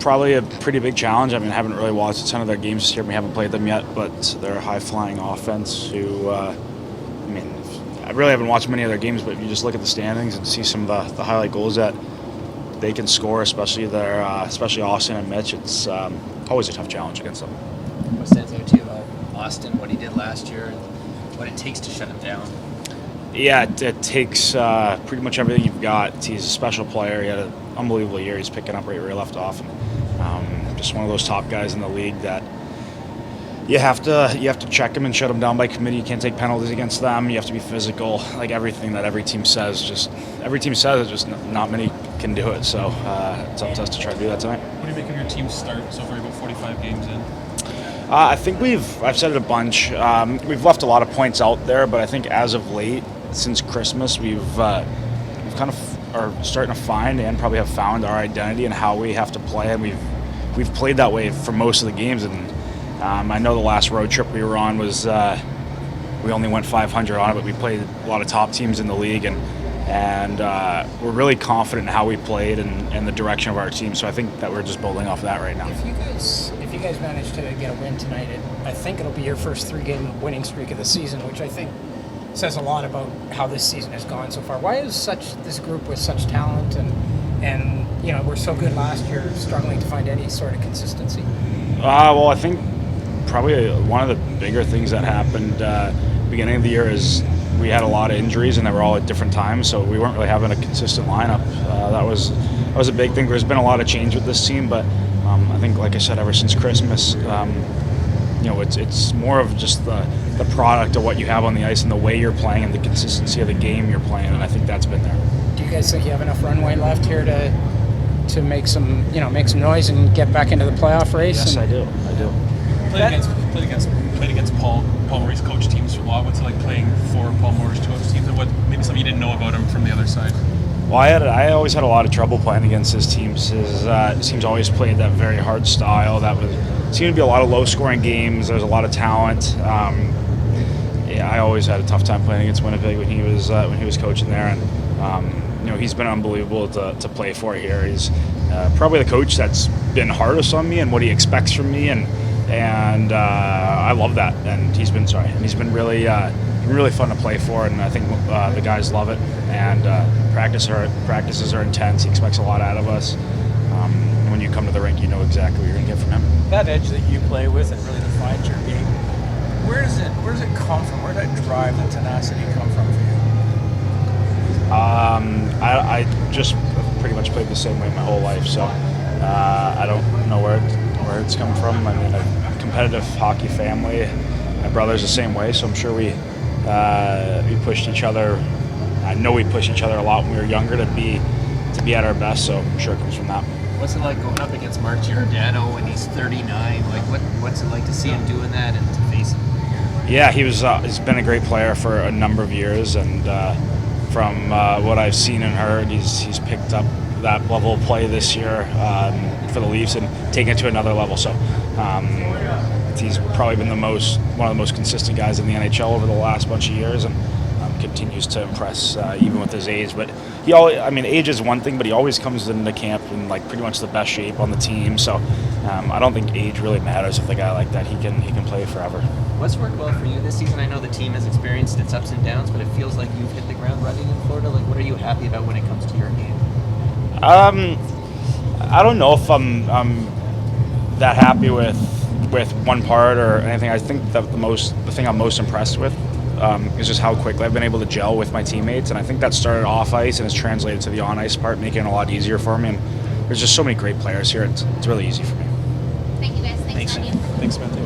probably a pretty big challenge. I mean, I haven't really watched a ton of their games this year. We haven't played them yet, but they're a high-flying offense who, I really haven't watched many of their games, but if you just look at the standings and see some of the highlight goals that they can score, especially Auston and Mitch, it's always a tough challenge against them. What stands out to you about Auston, what he did last year, and what it takes to shut him down? Yeah, it takes pretty much everything you've got. He's a special player. He had an unbelievable year. He's picking up right where he left off. And, just one of those top guys in the league that you have to check him and shut him down by committee. You can't take penalties against them. You have to be physical. Like everything that every team says, just not many can do it. So it's up to us to try to do that tonight. What do you make of your team's start so far? About 45 games in. I think I've said it a bunch. We've left a lot of points out there, but I think as of late, since Christmas, we've kind of are starting to find and probably have found our identity and how we have to play, and we've played that way for most of the games. And I know the last road trip we were on was we only went 500 on it, but we played a lot of top teams in the league, and we're really confident in how we played and the direction of our team. So I think that we're just building off of that right now. If you guys manage to get a win tonight, I think it'll be your first 3-game winning streak of the season, which I think says a lot about how this season has gone so far. Why is this group with such talent and we're so good last year struggling to find any sort of consistency? Well, I think probably one of the bigger things that happened beginning of the year is we had a lot of injuries and they were all at different times, so we weren't really having a consistent lineup. That was a big thing. There's been a lot of change with this team, but I think, like I said, ever since Christmas, it's more of just the product of what you have on the ice and the way you're playing and the consistency of the game you're playing, and I think that's been there. Do you guys think you have enough runway left here to make some noise and get back into the playoff race? Yes, I do. Played against Paul Murray's coach teams for a while. What's it like playing for Paul Murray's coach teams, and what maybe something you didn't know about him from the other side? Well, I always had a lot of trouble playing against his teams. His teams always played that very hard style. Seemed to be a lot of low-scoring games. There's a lot of talent. I always had a tough time playing against Winnipeg when he was coaching there, and he's been unbelievable to play for here. He's probably the coach that's been hardest on me and what he expects from me, and I love that. And he's been really fun to play for, and I think the guys love it. And practices are intense. He expects a lot out of us. When you come to the rink, you know exactly what you're going to get from him. That edge that you play with and really defines your game. Where does it come from? Where did that drive, that tenacity come from for you? I just pretty much played the same way my whole life, so I don't know where it's come from. I mean, a competitive hockey family. My brother's the same way, so I'm sure we pushed each other. I know we pushed each other a lot when we were younger to be at our best, so I'm sure it comes from that. What's it like going up against Mark Giordano when he's 39? Like, what's it like to see him doing that and to face him? Yeah, he's been a great player for a number of years, and from what I've seen and heard, he's picked up that level of play this year for the Leafs and taken it to another level. So he's probably been one of the most consistent guys in the NHL over the last bunch of years, and continues to impress even with his age. But age is one thing, but he always comes into camp in like pretty much the best shape on the team. So I don't think age really matters with a guy like that. He can play forever. What's worked well for you this season? I know the team has experienced its ups and downs, but it feels like you've hit the ground running in Florida. Like, what are you happy about when it comes to your game? I don't know if I'm that happy with one part or anything. I think that the thing I'm most impressed with is just how quickly I've been able to gel with my teammates, and I think that started off ice and has translated to the on ice part, making it a lot easier for me. And there's just so many great players here. It's really easy for me. Thank you guys. Thanks. Thanks, Matthew.